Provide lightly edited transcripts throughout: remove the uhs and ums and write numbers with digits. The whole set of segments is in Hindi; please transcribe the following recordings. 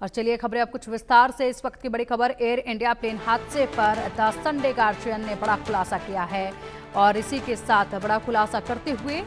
और चलिए खबरें अब कुछ विस्तार से। इस वक्त की बड़ी खबर, एयर इंडिया प्लेन हादसे पर द संडे गार्जियन ने बड़ा खुलासा किया है और इसी के साथ बड़ा खुलासा करते हुए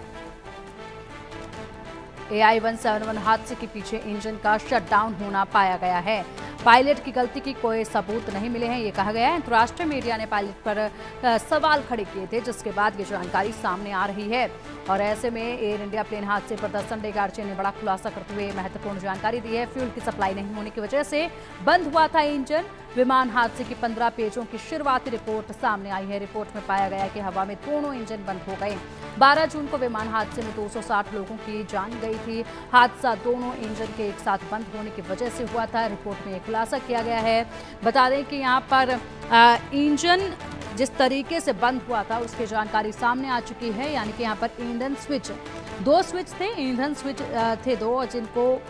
AI-171 हादसे के पीछे इंजन का शटडाउन होना पाया गया है। पायलट की गलती की कोई सबूत नहीं मिले हैं, ये कहा गया है। अंतर्राष्ट्रीय मीडिया ने पायलट पर सवाल खड़े किए थे, जिसके बाद ये जानकारी सामने आ रही है। और ऐसे में एयर इंडिया प्लेन हादसे पर द संडे गार्जियन ने बड़ा खुलासा करते हुए महत्वपूर्ण जानकारी दी है। फ्यूल की सप्लाई नहीं होने की वजह से बंद हुआ था इंजन। विमान हादसे की 15 पेजों की शुरुआती रिपोर्ट सामने आई है। रिपोर्ट में पाया गया कि हवा में दोनों इंजन बंद हो गए। 12 जून को विमान हादसे में 260 लोगों की जान गई थी। हादसा दोनों इंजन के एक साथ बंद होने की वजह से हुआ था। रिपोर्ट में खुलासा किया गया है। बता दें कि यहाँ पर इंजन जिस तरीके से बंद हुआ था उसकी जानकारी सामने आ चुकी है। यानी कि यहाँ पर ईंधन स्विच, 2 स्विच थे, ईंधन स्विच थे 2, जिनको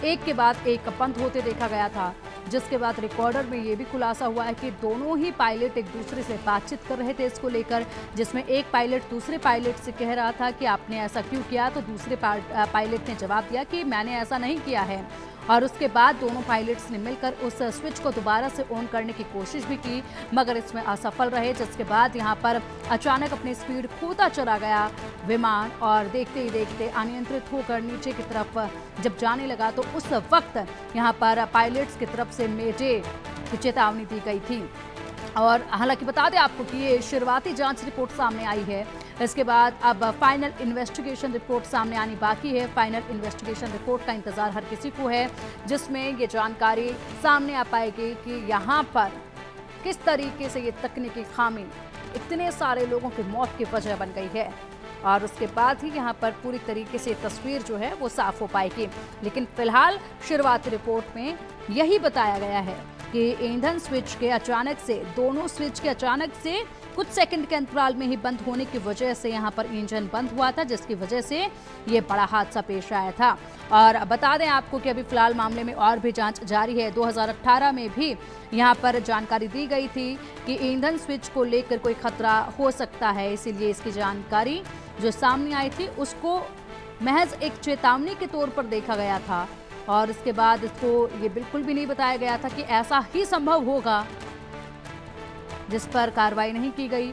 एक के बाद एक बंद होते देखा गया था। जिसके बाद रिकॉर्डर में ये भी खुलासा हुआ है कि दोनों ही पायलट एक दूसरे से बातचीत कर रहे थे इसको लेकर, जिसमें एक पायलट दूसरे पायलट से कह रहा था कि आपने ऐसा क्यों किया, तो दूसरे पायलट ने जवाब दिया कि मैंने ऐसा नहीं किया है। और उसके बाद दोनों पायलट्स ने मिलकर उस स्विच को दोबारा से ऑन करने की कोशिश भी की, मगर इसमें असफल रहे। जिसके बाद यहाँ पर अचानक अपनी स्पीड खोता चला गया विमान और देखते ही देखते अनियंत्रित होकर नीचे की तरफ जब जाने लगा, तो उस वक्त यहाँ पर पायलट्स की तरफ से मेडे की चेतावनी दी गई थी। और हालांकि बता दें आपको कि ये शुरुआती जांच रिपोर्ट सामने आई है। इसके बाद अब फाइनल इन्वेस्टिगेशन रिपोर्ट सामने आनी बाकी है। फाइनल इन्वेस्टिगेशन रिपोर्ट का इंतजार हर किसी को है, जिसमें ये जानकारी सामने आ पाएगी कि यहाँ पर किस तरीके से ये तकनीकी खामी इतने सारे लोगों की मौत की वजह बन गई है। और उसके बाद ही यहाँ पर पूरी तरीके से तस्वीर जो है वो साफ हो पाएगी। लेकिन फिलहाल शुरुआती रिपोर्ट में यही बताया गया है कि ईंधन स्विच के अचानक से, दोनों स्विच के अचानक से कुछ सेकंड के अंतराल में ही बंद होने की वजह से यहाँ पर इंजन बंद हुआ था, जिसकी वजह से ये बड़ा हादसा पेश आया था। और बता दें आपको कि अभी फिलहाल मामले में और भी जांच जारी है। 2018 में भी यहाँ पर जानकारी दी गई थी कि ईंधन स्विच को लेकर कोई खतरा हो सकता है, इसीलिए इसकी जानकारी जो सामने आई थी उसको महज एक चेतावनी के तौर पर देखा गया था। और इसके बाद इसको ये बिल्कुल भी नहीं बताया गया था कि ऐसा ही संभव होगा, जिस पर कार्रवाई नहीं की गई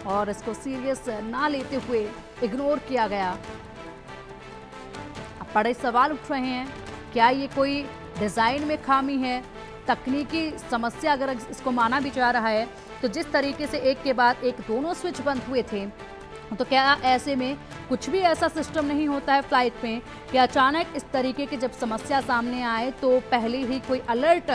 और इसको सीरियस ना लेते हुए इग्नोर किया गया। अब बड़े सवाल उठ रहे हैं, क्या ये कोई डिजाइन में खामी है, तकनीकी समस्या अगर इसको माना भी जा रहा है, तो जिस तरीके से एक के बाद एक दोनों स्विच बंद हुए थे, तो क्या ऐसे में कुछ भी ऐसा सिस्टम नहीं होता है फ्लाइट में कि अचानक इस तरीके की जब समस्या सामने आए तो पहले ही कोई अलर्ट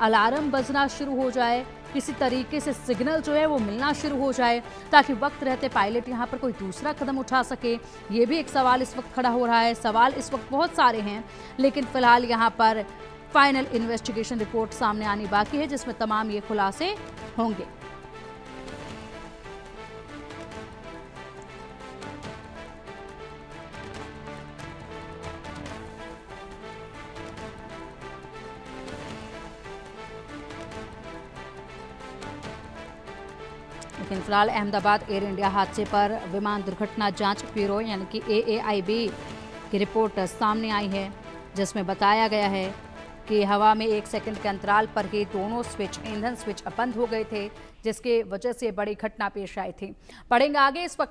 अलार्म बजना शुरू हो जाए, किसी तरीके से सिग्नल जो है वो मिलना शुरू हो जाए, ताकि वक्त रहते पायलट यहाँ पर कोई दूसरा कदम उठा सके। ये भी एक सवाल इस वक्त खड़ा हो रहा है। सवाल इस वक्त बहुत सारे हैं, लेकिन फिलहाल यहाँ पर फाइनल इन्वेस्टिगेशन रिपोर्ट सामने आनी बाकी है, जिसमें तमाम ये खुलासे होंगे। लेकिन फिलहाल अहमदाबाद एयर इंडिया हादसे पर विमान दुर्घटना जांच ब्यूरो यानी कि AAIB की रिपोर्ट सामने आई है, जिसमें बताया गया है कि हवा में 1 सेकंड के अंतराल पर ही दोनों स्विच, ईंधन स्विच बंद हो गए थे, जिसके वजह से बड़ी घटना पेश आई थी। पढ़ेंगे आगे इस वक्त।